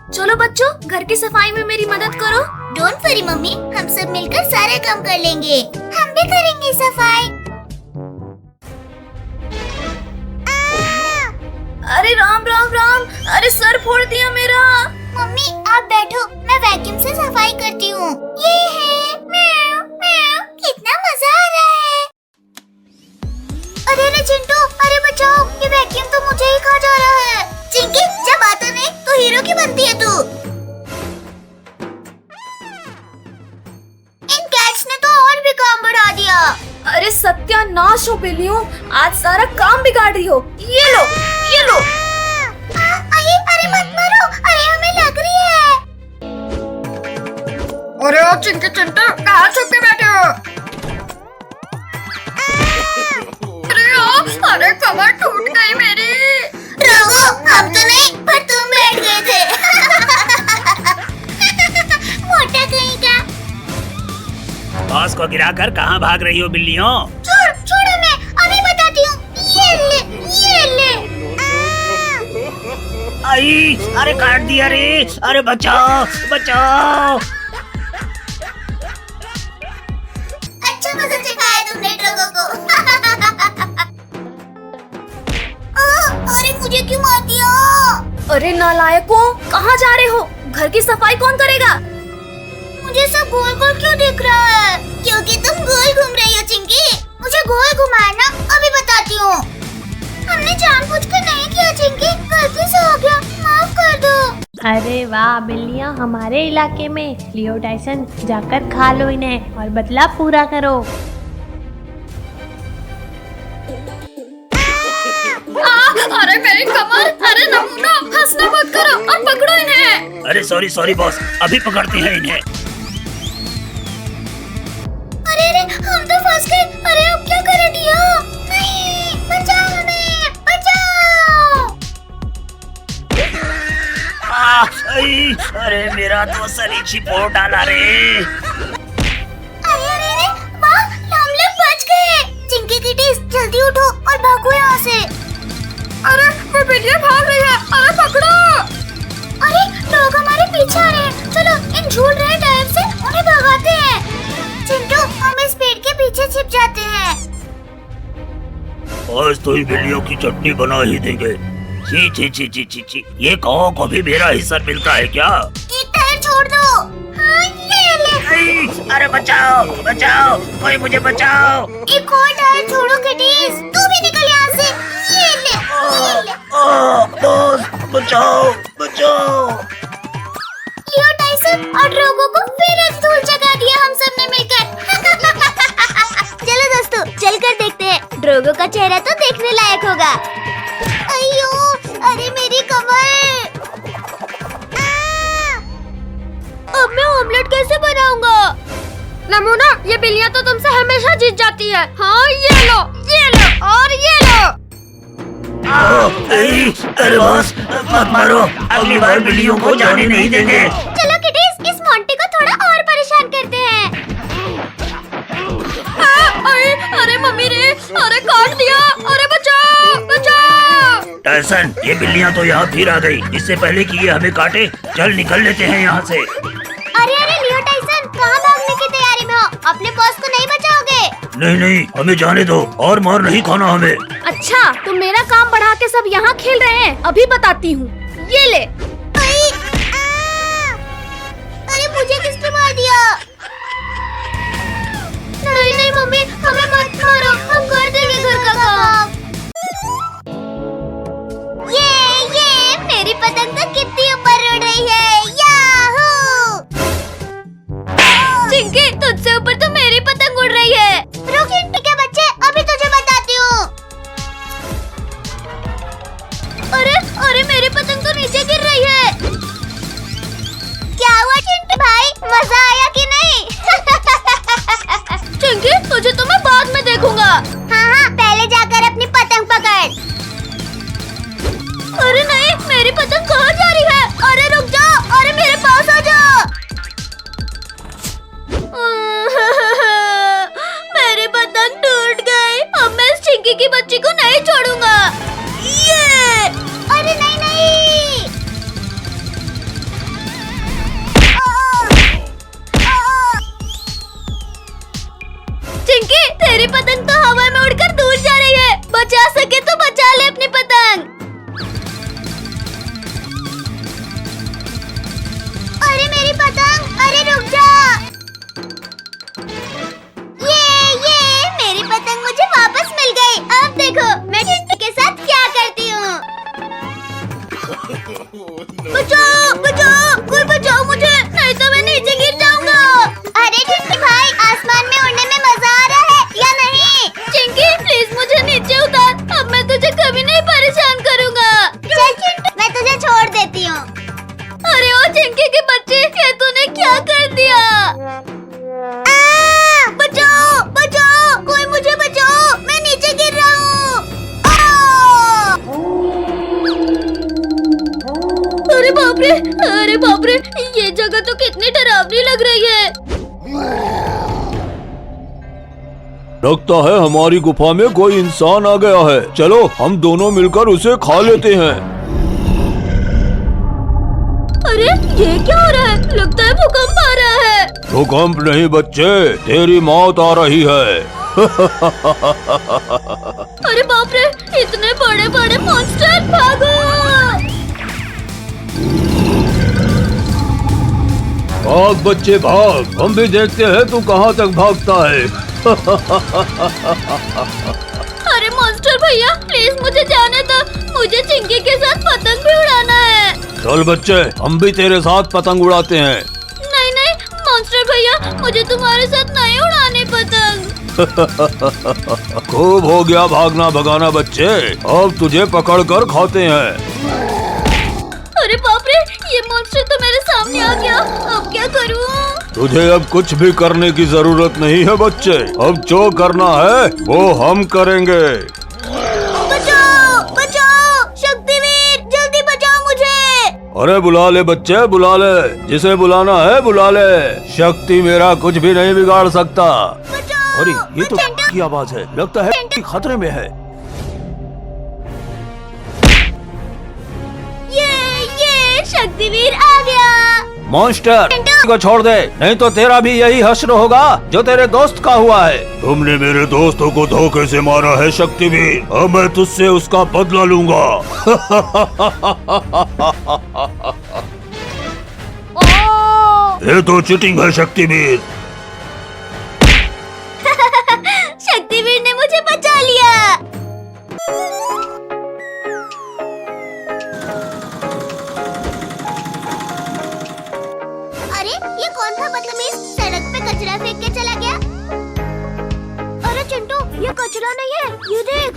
चलो बच्चों, घर की सफाई में मेरी मदद करो। डोंट वरी मम्मी, हम सब मिलकर सारे काम कर लेंगे। हम भी करेंगे सफाई। अरे राम राम राम, अरे सर फोड़ दिया मेरा। मम्मी आप बैठो, मैं वैक्यूम से सफाई करती हूँ। ये है म्याऊ म्याऊ, कितना मजा आ रहा है। अरे चिंटू, अरे बचाओ, ये वैक्यूम तो मुझे ही खा जा रहा है। चिंकी जब आता नहीं तो हीरो की बनती है तू। इन कैट्स ने तो और भी काम बढ़ा दिया। अरे सत्यानाश हो बिल्लियों, आज सारा काम बिगाड़ रही हो। ये लो, ये लो। अरे मत मारो, अरे हमें लग रही है। अरे ओ चिंकी चिंटू, कहाँ छुप के बैठे हो? अरे कमर टूट गई मेरी। रोगो, हम तो नहीं, पर तुम बैठ गए थे। मोटा कहीं का। बॉस को गिराकर कहाँ भाग रही हो बिल्लियों? छोड़ो, मैं अभी बताती हूँ। ये ले। आई, अरे काट दिया रे। अरे बचाओ बचाओ। अच्छा मजा चखाया तुमने ट्रकों को। अरे मुझे क्यों मार दिया? अरे नालायकों, कहाँ जा रहे हो? घर की सफाई कौन करेगा? मुझे सब गोल गोल क्यों दिख रहा है? क्योंकि तुम गोल घूम रही हो चिंकी। मुझे गोल घुमाना अभी बताती हूँ। हमने जानबूझकर नहीं किया चिंकी, गलती से हो गया, माफ कर दो। अरे वाह बिल्लियाँ हमारे इलाके में। लियो टाइसन, जाकर खा लो इन्हें और बदला पूरा करो। अरे मेरी कमर, अरे नमूना, हंसना मत करो और पकड़ो इन्हें। अरे सॉरी बॉस, अभी पकड़ते हैं इन्हें। अरे हम तो फंस गए। अरे अब क्या करें डियो? नहीं, बचाओ हमें, बचाओ। अरे मेरा तो सरीची फोड़ डाला रे। अरे वाह, हम लोग बच गए। चिंकी किटीज, जल्दी उठो और भागो यहाँ से। अरे वो बिल्लियाँ भाग रही है। अरे पकड़ो। अरे लोग हमारे पीछे आ रहे हैं। चलो इन झूल रहे टायर से उन्हें भगाते हैं। चिंटू, हम इस पेड़ के पीछे छिप जाते हैं। आज तो ही बिल्लियों की चटनी बना ही देंगे। ची ची ची ची ची ची, ये कौओं को भी मेरा हिस्सा मिलता है क्या? एक टायर छोड़ दो। हाँ, ये ले। अरे बचाओ बचाओ, कोई मुझे बचाओ। एक और टायर छोड़ो किटीज, तू भी निकल यहाँ से। ये ले। बॉस बचाओ बचाओ। लियो टाइसन और ड्रोगो को फिर एक धूल जगा दिया हम सब ने मिलकर। चलो दोस्तों, चलकर देखते हैं। ड्रोगो का चेहरा तो देखने लायक होगा। अयो, अरे मेरी कमर। अब मैं ऑमलेट कैसे बनाऊंगा? नमूना, ये बिल्लियाँ तो तुमसे हमेशा जीत जाती है। हाँ ये लो और ये लो। अरे बॉस मत मारो, अगली बार बिल्लियों को जाने नहीं देंगे। चलो किटीज, इस मोंटी को थोड़ा और परेशान करते हैं। अरे मम्मी रे, अरे काट दिया। अरे बचाओ बचाओ। टाइसन, ये बिल्लियाँ तो यहाँ फिर आ गई। इससे पहले कि ये हमें काटे, चल निकल लेते हैं यहाँ से। अरे लियो टाइसन, कहाँ भागने की तैयारी में हो? अपने बॉस को नहीं बचाओगे? नहीं, हमें जाने दो, और मार नहीं खाना हमें। अच्छा, तुम मेरा काम बढ़ा के सब यहाँ खेल रहे हैं। अभी बताती हूँ, ये ले। अरे मुझे किसने मार दिया? नहीं मम्मी, हमें मत मारो, हम कर देंगे घर का काम। ये मेरी पतंग तो कितनी ऊपर उड़ रही है। याहू! चिंकी, तुझसे ऊपर तो मेरी पतंग उड़ रही है। रुक चिंटी के बच्चे, अभी तुझे बताती हूँ। अरे मेरी पतंग तो नीचे गिर रही है। क्या हुआ चिंटी भाई, मजा आया कि नहीं? चिंकी, तुझे तो मैं बाद में देखूंगा। हाँ, पहले जाकर अपनी पतंग पकड़। अरे नहीं, मेरी पतंग कहाँ जा रही है? अरे रुक जाओ, अरे मेरे पास आ जाओ। मेरी पतंग टूट गई। अब मैं इस चिंकी की बच्ची को नहीं छोड़ूंगा। ये अरे नहीं। बचाओ बचाओ, कोई बचाओ मुझे, नहीं तो मैं नीचे गिर जाऊंगा। अरे चिंकी भाई, आसमान में उड़ने में मजा आ रहा है या नहीं? चिंकी प्लीज मुझे नीचे उतार, अब मैं तुझे कभी नहीं परेशान करूँगा। चल चिंटू, मैं तुझे छोड़ देती हूँ। अरे ओ चिंकी के बच्चे, ये तूने क्या कर दिया? बचाओ बचाओ, कोई मुझे बचाओ, मैं नीचे गिर रहा हूँ। अरे बाप रे, अरे बाप रे, ये जगह तो कितनी डरावनी लग रही है। लगता है हमारी गुफा में कोई इंसान आ गया है। चलो हम दोनों मिलकर उसे खा लेते हैं। अरे ये क्या हो रहा है? लगता है भूकंप आ रहा है। भूकंप नहीं बच्चे, तेरी मौत आ रही है। अरे बाप रे, इतने बड़े बड़े मॉन्स्टर, भागो! भाग बच्चे भाग, हम भी देखते हैं तू कहाँ तक भागता है। अरे मॉन्स्टर भैया प्लीज मुझे जाने दो, मुझे चिंकी के साथ पतंग भी उड़ाना है। चल बच्चे, हम भी तेरे साथ पतंग उड़ाते हैं। नहीं नहीं मॉन्स्टर भैया, मुझे तुम्हारे साथ नहीं उड़ाने पतंग। खूब हो गया भागना भगाना बच्चे, अब तुझे पकड़ कर खाते हैं। अरे बाप रे, ये मॉन्स्टर तो मेरे सामने आ गया, अब क्या करूं? तुझे अब कुछ भी करने की जरूरत नहीं है बच्चे, अब जो करना है वो हम करेंगे। बचाओ बचाओ, शक्तिवीर जल्दी बचाओ मुझे। अरे बुला ले बच्चे, बुला ले, जिसे बुलाना है बुला ले, शक्ति मेरा कुछ भी नहीं बिगाड़ सकता। अरे ये तो की आवाज है, लगता है कि खतरे में है। ये शक्तिवीर आ गया। मॉन्स्टर को छोड़ दे, नहीं तो तेरा भी यही हश्र होगा जो तेरे दोस्त का हुआ है। तुमने मेरे दोस्तों को धोखे से मारा है शक्तिवीर, अब मैं तुझसे उसका बदला लूंगा। ये तो चीटिंग है शक्तिवीर। शक्तिवीर ने मुझे बचा लिया। अरे ये कौन था बदतमीज, सड़क पे कचरा फेंक के चला गया। अरे चिंटू, ये कचरा नहीं है, ये देख।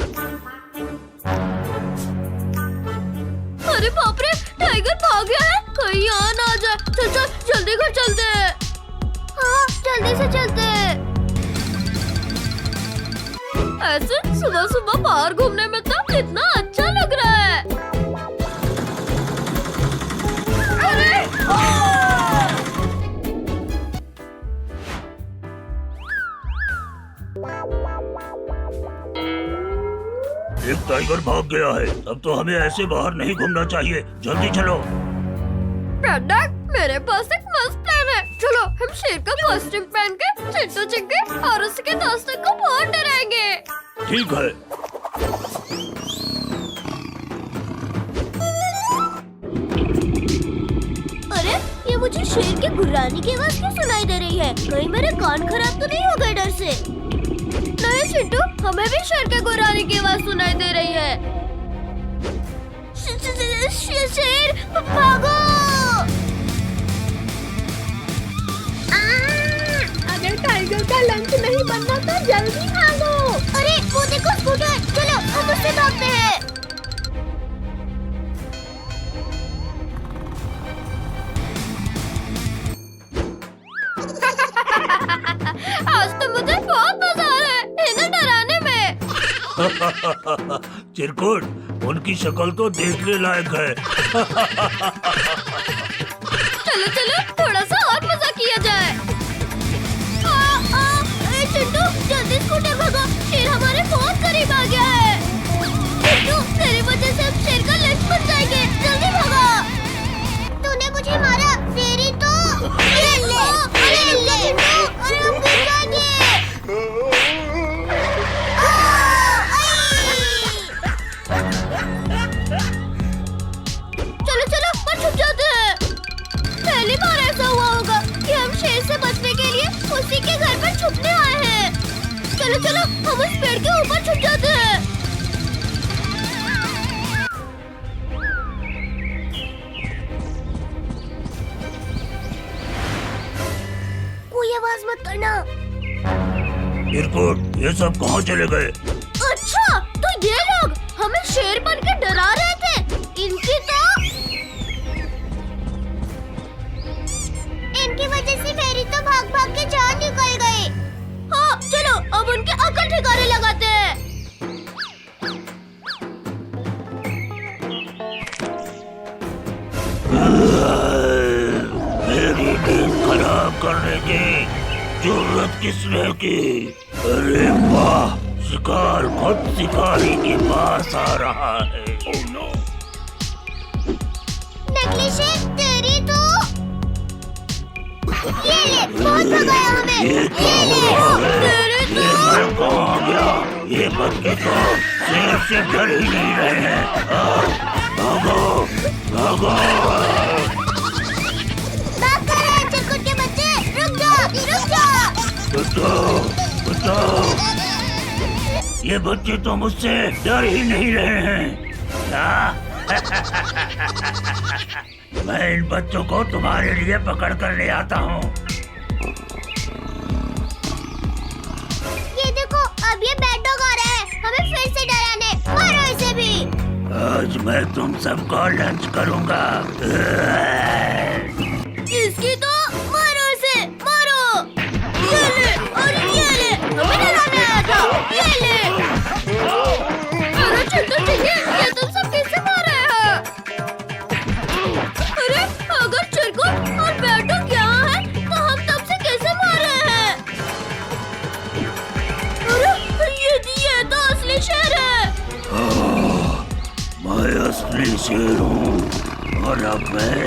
अरे बाप रे, टाइगर भाग गया है, कहीं यहाँ ना आ जाए। चल चल जल्दी घर चलते हैं। हाँ जल्दी से चलते हैं। ऐसे सुबह सुबह बाहर घूमने में तो कितना अच्छा लग रहा है। अरे एक टाइगर भाग गया है, अब तो हमें ऐसे बाहर नहीं घूमना चाहिए, जल्दी चलो। प्रणक, मेरे पास एक मस्त प्लान है, चलो हम शेर का कॉस्ट्यूम पहन के चिंटू चिंकी और उसके दोस्तों को बहुत डराएंगे। ठीक है। अरे ये मुझे शेर के गुर्राने की आवाज क्यों सुनाई दे रही है? कहीं मेरे कान खराब तो नहीं हो गए डर से? नहीं चिंटू, हमें भी शेर के गुर्राने की आवाज सुनाई दे रही है। शेर भागो। अगर टाइगर का लंच नहीं बनना तो जल्दी भागो। अरे वो देखो स्कूटर, चलो हम उससे भागते हैं। आज तो मुझे बहुत मजा आ रहा है इन्हें डराने में। चिरकुट, उनकी शक्ल तो देखने लायक है। चलो चलो थोड़ा सा और मजा किया जाए। चिंटू जल्दी स्कूटर भगाओ, शेर हमारे बहुत करीब आ गया है। चिंटू तेरी वजह से हम शेर का लंच बन जाएंगे, जल्दी भगा। तूने मुझे मारा, तेरी तो अरे हम गिर जाएंगे। चलो चलो पर छुप जाते हैं। पहली बार ऐसा हुआ होगा कि हम शेर से बचने के लिए उसी के घर पर छुपने आए हैं। चलो चलो हम उस पेड़ के ऊपर छुप जाते हैं। इरकुट, ये सब कहाँ चले गए? अच्छा, तो ये लोग हमें शेर बन के डरा रहे थे। इनकी वजह से मेरी तो भाग भाग के जान निकल गई। हाँ, चलो अब उनके अकल ठिकाने लगाते हैं। मेरी नींद खराब करने की जरूरत किसने की? अरे वाह, शिकार खुद शिकारी के पास आ रहा है। Oh no. नकली शेर तेरी तो ये ले, बहुत भगाया हमें। ये क्या हो रहा है? ये मैं कहाँ गया? ये बच्चे तो शेर से डर ही नहीं रहे हैं। भागो भागो। भाग कर रहे हैं चिरकुट के बच्चे। रुक जा। बचाओ बचाओ। ये बच्चे तो मुझसे डर ही नहीं रहे हैं। मैं इन बच्चों को तुम्हारे लिए पकड़ कर ले आता हूँ। ये देखो, अब ये बैड डॉग आ रहा है हमें फिर से डराने। मारो इसे भी। आज मैं तुम सबको लंच करूँगा। इसकी तो मारो इसे, मारो। ये ले और ये ले, हमें डराने आया था। ये ले। अरे चिंटू चिंकी, ये तुम सब किससे मार रहे हैं? अरे अगर चिरकुट और बैड डॉग यहाँ है तो हम तब से कैसे मार रहे हैं? अरे ये तो असली शेर है। मैं असली शेर हूँ और अब मैं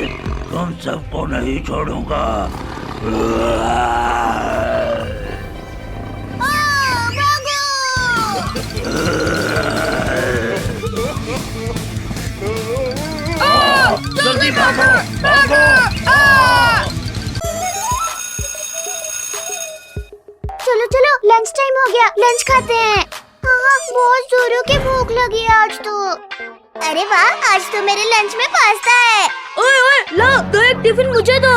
तुम सबको नहीं छोड़ूंगा। जल्दी भागो भागो। चलो चलो, लंच टाइम हो गया, लंच खाते हैं। हाँ, बहुत जोरों की भूख लगी है आज तो। अरे वाह, आज तो मेरे लंच में पास्ता है। ओए ओए, ला दो एक टिफिन मुझे दो।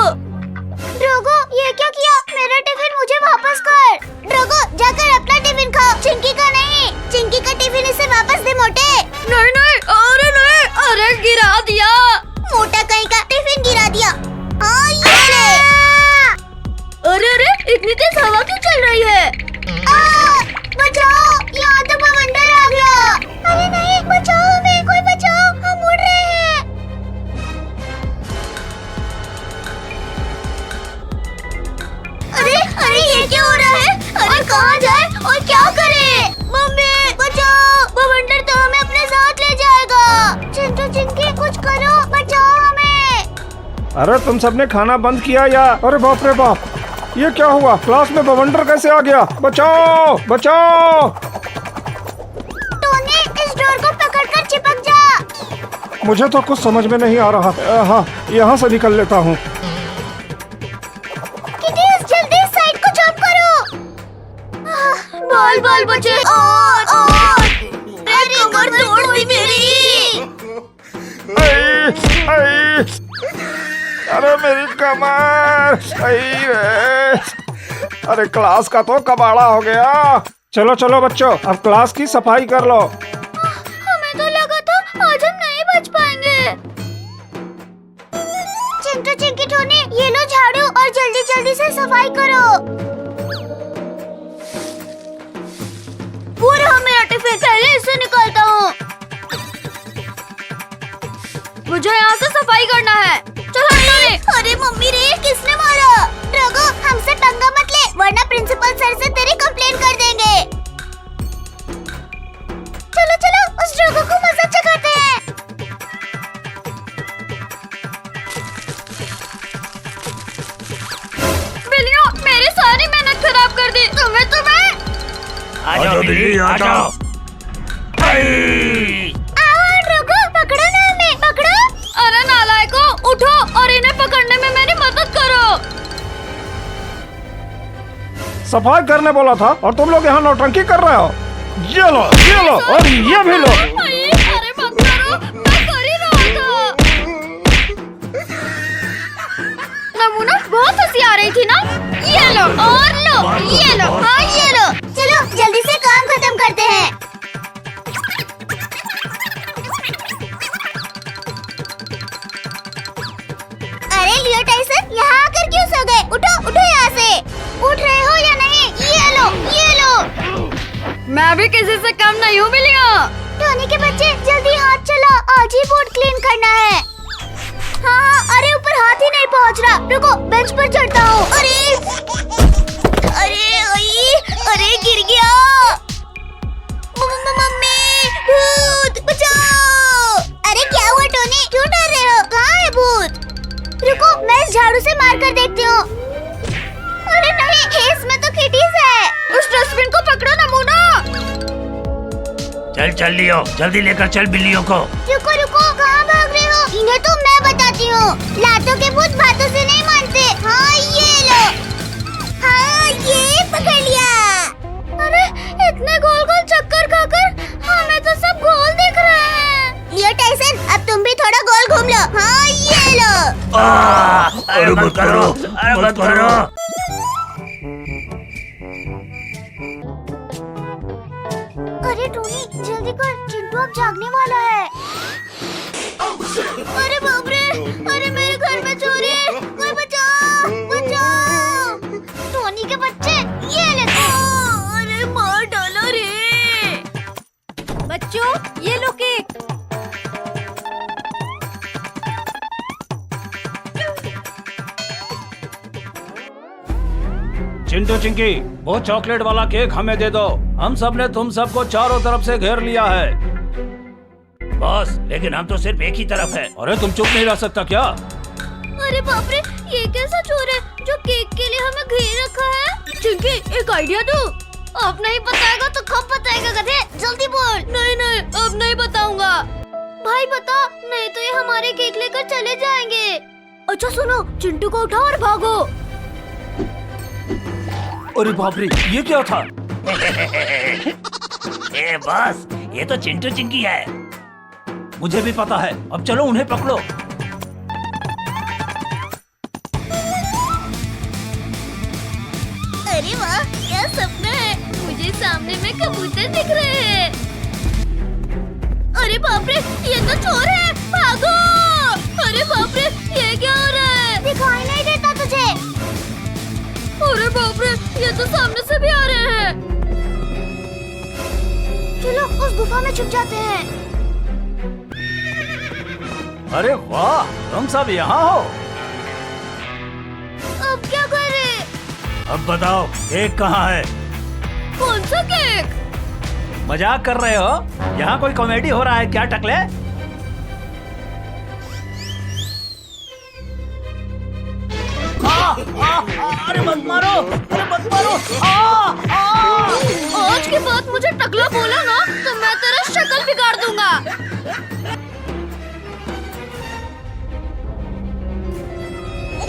ड्रोगो, ये क्या किया? मेरा टिफिन मुझे वापस कर। ड्रोगो, जाकर अपना टिफिन खाओ, चिंकी का नहीं। चिंकी का टिफिन इसे वापस दे मोटे। नहीं नहीं, अरे नहीं, अरे गिरा दिया। मोटा कहीं का टिफिन गिरा दिया। हाँ, ये ले। अरे अरे, इतनी तेज हवा क्यों चल रही है? बचाओ, यहाँ तो बवंडर आ गया। अरे नहीं, बचाओ हमें, कोई बचाओ, हम उड़ रहे हैं। अरे अरे, ये क्या हो रहा है? अरे कहाँ जाए और क्या करे? मम्मी बचाओ, बवंडर तो हमें अपने साथ ले जाएगा। चिंटू चिंकी, कुछ करो, बचाओ हमें। अरे तुम सबने खाना बंद किया या? अरे बाप रे बाप, ये क्या हुआ? क्लास में बवंडर कैसे आ गया? बचाओ बचाओ। टोनी, इस डोर को पकड़कर चिपक जा। मुझे तो कुछ समझ में नहीं आ रहा। हाँ, यहाँ से निकल लेता हूँ। किटी, जल्दी इस साइड को जंप करो। बाल बाल बचे। और मेरी कमर तोड़ दी मेरी। अरे मेरी कमर। अरे क्लास का तो कबाड़ा हो गया। चलो चलो बच्चों, अब क्लास की सफाई कर लो। हमें तो लगा था आज हम नहीं बच पाएंगे। चिंटू चिंकी टोनी, ये लो झाड़ू और जल्दी जल्दी से सफाई करो। पूरा मेरा टिफिन, पहले इसे निकालता हूँ। मुझे यहाँ से सफाई करना है। चलो टोनी। अरे मम्मी रे, किसने मारा? ड्रोगो, हमसे पंगा मत ले, वरना प्रिंसिपल सर से तेरी कंप्लेन कर देंगे। चलो चलो, उस ड्रोगो को मजा चखाते हैं। बिल्लियों, मेरी सारी मेहनत खराब कर दी। तुम्हें आजाओ बिल्ली, आजाओ। आओ ड्रोगो, पकड़ो ना हमें, पकड़ो। अरे नालायको, उठो और इन्हें पकड़ने में मेरी मदद करो। सफाई करने बोला था और तुम लोग यहाँ नौटंकी कर रहे हो। ये लो और ये भी लो। अरे मत करो, मैं कर ही रहा था। नमूना, बहुत हंसी आ रही थी ना? ये लो और लो, ये लो, हाँ ये लो। मैं भी किसी से कम नहीं हूँ बिल्लियाँ। टोनी के बच्चे जल्दी हाथ चलाओ, आज ही बोर्ड क्लीन करना है। हाँ हाँ, अरे ऊपर हाथ ही नहीं पहुँच रहा, रुको बेंच पर चढ़ता हूँ। अरे गिर गया। मम्मी, भूत बचाओ। अरे क्या हुआ टोनी, क्यों डर रहे हो? कहाँ है भूत? रुको मैं इस झाड़ू से मार कर देखती हूँ। अरे नहीं, इसमें तो किटीज है। उस डस्टबिन को पकड़ो ना मोना। चल चल लियो, जल्दी लेकर चल बिल्लियों को। रुको रुको, कहाँ भाग रहे हो? इन्हें तो मैं बताती हूँ, लातों के भूत बातों से नहीं मानते। हाँ ये लो, हाँ ये पकड़ लिया। अरे इतने गोल गोल चक्कर खाकर हमें तो सब गोल दिख रहे हैं। लियो टाइसन, अब तुम भी थोड़ा गोल घूम लो। हाँ ये लो। अरे मत करो, अरे मत करो। अरे टोनी जल्दी कर, चिंटू अब जागने वाला है। अरे बाप रे, अरे मेरे घर में चोरी, कोई बचाओ बचाओ। टोनी के बच्चे ये ले। अरे मार डाला रे। बच्चों ये लो केक। चिंटू चिंकी, वो चॉकलेट वाला केक हमें दे दो। हम सब ने तुम सबको चारों तरफ से घेर लिया है। बॉस, लेकिन हम तो सिर्फ एक ही तरफ है। अरे तुम चुप नहीं रह सकता क्या? अरे बाप रे, ये कैसा चोर है जो केक के लिए हमें घेर रखा है? चिंकी एक आइडिया दो। अब नहीं बताएगा तो कब बताएगा गधे? जल्दी बोल। नहीं नहीं अब नहीं बताऊंगा। भाई बता, नहीं तो ये हमारे केक लेकर चले जाएंगे। अच्छा सुनो, चिंटू को उठाओ और भागो। अरे बाप रे, ये क्या था? ए बॉस, ये तो चिंटू चिंकी है। मुझे भी पता है, अब चलो उन्हें पकड़ो। अरे वाह, क्या सपना है। मुझे सामने में कबूतर दिख रहे हैं। अरे बाप रे, ये तो चोर है, भागो। अरे बाप रे, ये क्या हो रहा है? दिखाई नहीं देता तुझे? अरे बाप रे, ये तो सामने से भी आ रहे हैं। चलो उस गुफा में छुप जाते हैं। अरे वाह, तुम सब यहाँ हो। अब क्या करें? अब बताओ, केक कहाँ है? कौन सा केक? मजाक कर रहे हो? यहाँ कोई कॉमेडी हो रहा है क्या टकले? अरे मत मारो, अरे मत मारो। आज के बाद मुझे टकला बोला ना तो मैं तेरा शक्ल बिगाड़ दूंगा।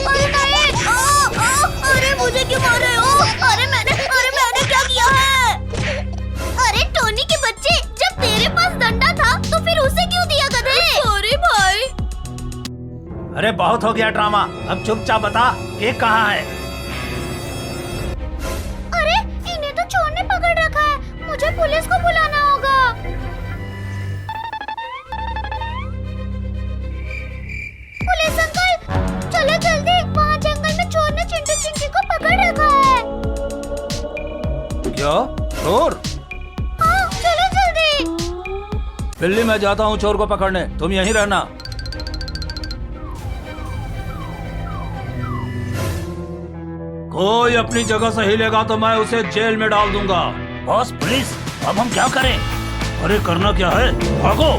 अरे नहीं, अरे मुझे क्यों मार रहे हो? अरे मैंने क्या किया है? अरे टोनी के बच्चे, जब तेरे पास डंडा था तो फिर उसे क्यों दिया गधे? सॉरी भाई। अरे बहुत हो गया ड्रामा, अब चुपचाप बता, केक कहाँ है? अरे इन्हें तो चोर ने पकड़ रखा है, मुझे पुलिस को बुलाना होगा। पुलिस अंकल, चलो जल्दी, वहाँ जंगल में चोर ने चिंटू चिंकी को पकड़ रखा है। क्या चोर? हाँ चलो जल्दी। दिल्ली में जाता हूँ चोर को पकड़ने, तुम यहीं रहना। कोई अपनी जगह से हिलेगा तो मैं उसे जेल में डाल दूंगा। बॉस पुलिस, अब हम क्या करें? अरे करना क्या है, भागो।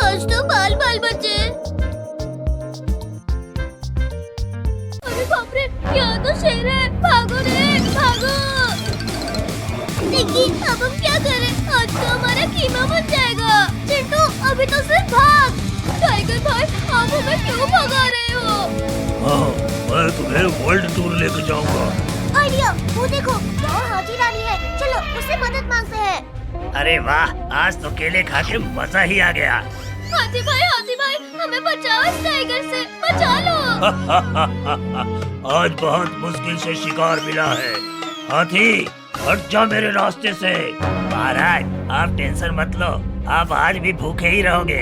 आज तो बाल बाल बचे। अरे बाप रे, यहाँ तो शेर है, भागो रे भागो। देखिए अब हम क्या करें, आज तो हमारा कीमा बन जाएगा। चिंटू अभी तो सिर्फ भाग। टाइगर भाई आप हमें क्यों भगा रहे हो? हाँ, मैं तुम्हें वर्ल्ड टूर लेकर जाऊंगा। आइडिया, वो देखो वहाँ हाथी रानी है, चलो उससे मदद मांगते हैं। अरे वाह, आज तो केले खा के मजा ही आ गया। हाथी भाई हमें बचाओ इस टाइगर से, बचा लो। आज बहुत मुश्किल से शिकार मिला है। हाथी हट जा मेरे रास्ते से। महाराज आप टेंशन मत लो, आप आज भी भूखे ही रहोगे।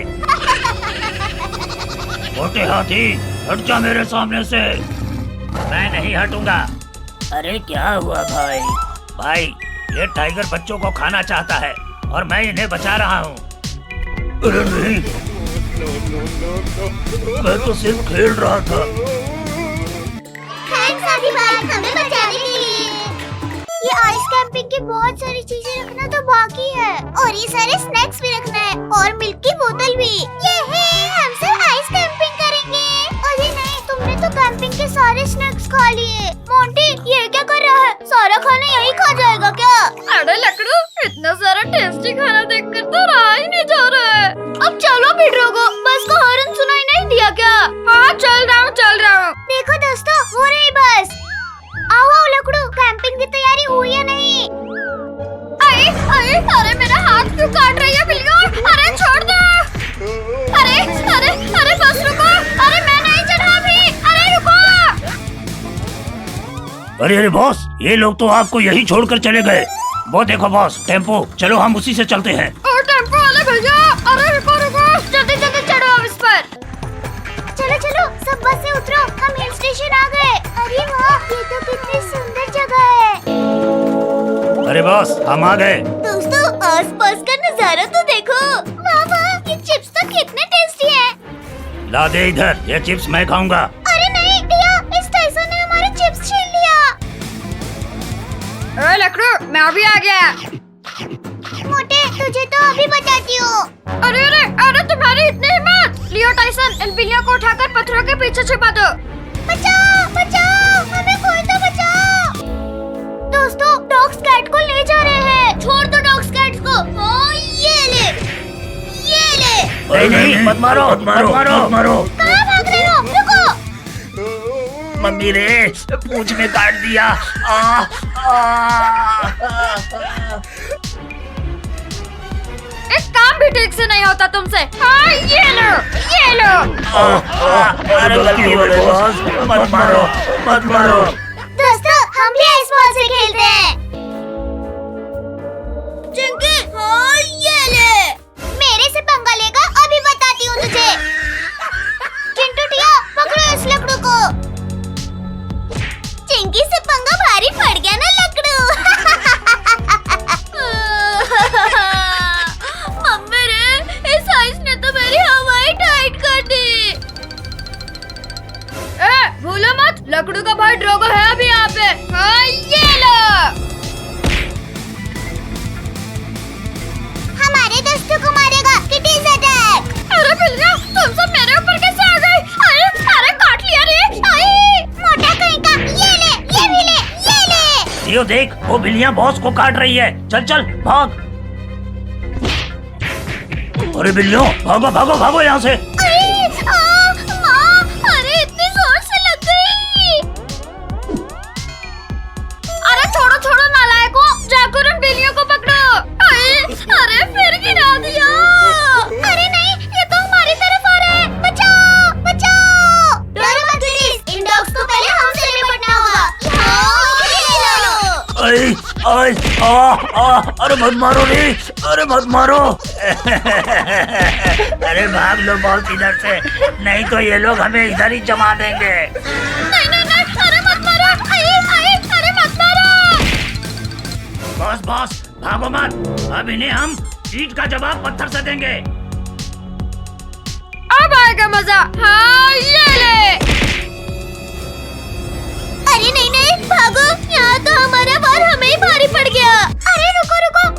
मोटे हाथी, हट जा मेरे सामने से। मैं नहीं हटूंगा। अरे क्या हुआ भाई? भाई, ये टाइगर बच्चों को खाना चाहता है और मैं इन्हें बचा रहा हूँ। अरे नहीं, मैं तो सिर्फ खेल रहा था। थैंक्स आदि भाई हमें बचाने के लिए। ये आइस कैंपिंग की बहुत सारी चीजें रखना तो बाकी है और ये सारे स्नैक्स भी रखना है और मिल्क की बोतल भी। ये है, हम सब आइस कैंपिंग करेंगे। अरे नहीं, तुमने तो कैंपिंग के सारे स्नैक्स खा लिए। मोंटी ये क्या कर रहा है? सारा खाना यही खा जाएगा क्या? अरे लकड़ू, इतना सारा टेस्टी खाना देखकर तो रहा ही नहीं जा रहा है। अब चलो भी ड्रोगो, बस का हॉर्न सुनाई नहीं दिया क्या? हाँ चल रहा हूँ। देखो दोस्तों, हो रही बस। आओ आओ लकड़ू, कैंपिंग की तैयारी हुई या नहीं? अरे मेरा हाथ क्यों काट रही है बिल्लियाँ? अरे छोड़ दो। अरे बस रुको। अरे मैं नहीं चढ़ा भी। अरे रुको। अरे बॉस, ये लोग तो आपको यही छोड़कर चले गए। वो देखो बॉस, टेम्पो, चलो हम उसी से चलते हैं। और टेम्पो वाले भैया, अरे रुको जल्दी चढ़ो अब इस पर। चलो सब बस से उतरो, हम हिल स्टेशन आ गए। अरे वाह, ये तो कितनी सुंदर जगह है। अरे बॉस, हम आ गए। दोस्तों आसपास का नजारा तो देखो। वाह, ये चिप्स तो कितने टेस्टी हैं। ला दे इधर, ये चिप्स मैं खाऊंगा। अरे नहीं भैया, इस टाइसन ने हमारे चिप्स छीन लिया। अरे लकड़ू, मैं अभी आ गया। मोटे, तुझे तो अभी बताती हूँ। अरे तुम्हारी इतनी हिम्मत! लियो टाइसन, इन बिल्लियों को उठाकर पत्थरों के पीछे छिपा दो। बचाओ, हमें कोई तो बचाओ। दोस्तों डॉग्स कैट को ले जा रहे हैं। छोड़ दो डॉग्स कैट को। हाँ, ये ले। नहीं, मत मारो। कहाँ भाग रहे हो? रुको। मम्मी रे, पूंछ में काट दिया। एक काम भी ठीक से नहीं होता तुमसे। हाँ ये लो। अरे गलती हो गई बॉस, मत मारो। दोस्तों हम भी आइस बॉल से खेलते हैं। चिंकी, हाँ ये ले। मेरे से पंगा लेगा, अभी बताती हूँ तुझे। चिंटू टिया, पकड़ो इस लकड़ू को। चिंकी से पंगा भारी पड़ गया ना लकड़ू। मम्मी रे, इस आइस ने तो मेरी हवाई टाइट कर दी। भूलो मत, लकड़ू का भाई ड्रोगो है अभी यहाँ पे। हाँ ये लो। हमारे दोस्तों को मारेगा। Kitty's attack. अरे बिल्लियाँ, तुम सब मेरे ऊपर कैसे आ गई? अरे काट लिया रे। मोटा कहीं का, ये ले, ये भी ले, ये ले। लियो देख, वो बिल्लियाँ बॉस को काट रही है। चल भाग। अरे बिल्लियों, भागो यहाँ से। अरे इतनी जोर से लग गई। अरे छोड़ो नालायकों, जाकर उन बिल्लियों को पकड़ो। अरे फिर गिरा दिया। अरे नहीं, ये तो हमारी तरफ आ रहा है। बचाओ। डरो मत किटीज, इन डॉग्स को पहले हमसे निपटना होगा। अरे मत मारो रे, अरे भाग लो बॉस इधर से, नहीं तो ये लोग हमें इधर ही जमा देंगे। नहीं, अरे मत मारो। अरे मत मारो। बॉस, भागो मत। अब इन्हें हम ईंट का जवाब पत्थर से देंगे। अब आएगा मजा। हाँ ये ले। अरे नहीं, भागो। यहाँ तो हमारा बार हमें ही भारी पड़ गया। अरे रुको,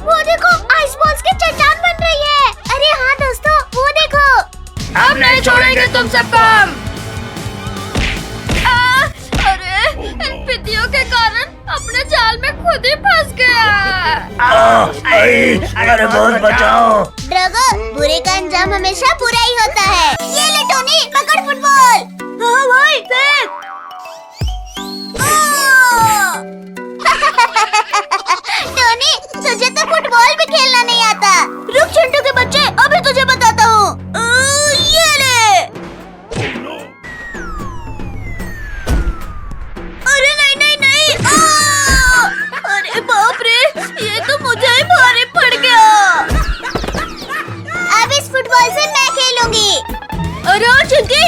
वो देखो, आइस बॉल्स की चट्टान बन रही है। अरे हाँ दोस्तों, वो देखो। अब नहीं छोड़ेंगे तुम सबको हम। अरे इन पितियों के कारण अपने जाल में खुद ही फंस गया। अरे बॉस बचाओ। ड्रोगो, बुरे का अंजाम हमेशा बुरा ही होता है। ये ले टोनी, पकड़ फुटबॉल। हाँ भाई, फेंक। टोनी, तुझे तो फुटबॉल भी खेलना नहीं आता। रुक चिंटू के बच्चे, अभी तुझे बताता हूँ। ये ले। अरे नहीं। अरे बाप रे, ये तो मुझे ही भारी पड़ गया। अब इस फुटबॉल से मैं खेलूंगी। अरे चिंकी,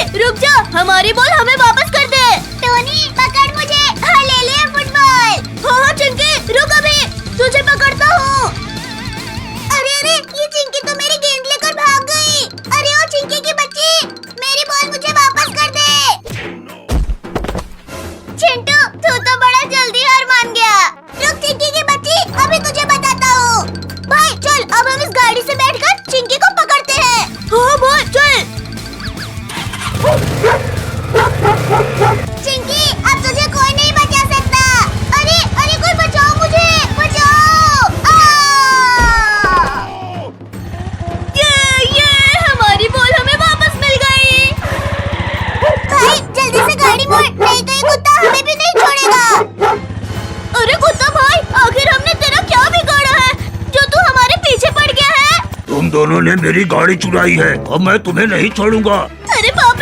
हमारी बॉल हमें वापस कर दे। टोनी पकड़ मुझे, हाँ ले ले फुटबॉल। हाँ चिंकी रुक अभी, तुझे पकड़ता हूँ। अरे अरे ये चिंकी तो मेरी गेंद लेकर भाग गई। अरे ओ चिंकी की बच्ची, मेरी बॉल मुझे वापस कर दे। चिंटू तू तो बड़ा जल्दी हार मान गया। रुक चिंकी की बच्ची, अभी तुझे बताता हूँ। भाई चल अब हम इस गाड़ी से बैठकर चिंकी को पकड़ते हैं। हाँ भाई चल। चिंकी अब तुझे कोई नहीं बचा सकता। अरे अरे कोई बचाओ मुझे, बचाओ। ये हमारी बॉल हमें वापस मिल गई। भाई जल्दी से गाड़ी मोड़, नहीं तो ये कुत्ता हमें भी नहीं छोड़ेगा। अरे कुत्ता भाई, आखिर हमने तेरा क्या बिगाड़ा है जो तू हमारे पीछे पड़ गया है? तुम दोनों ने मेरी गाड़ी चुराई है, अब मैं तुम्हें नहीं छोड़ूंगा। अरे पापा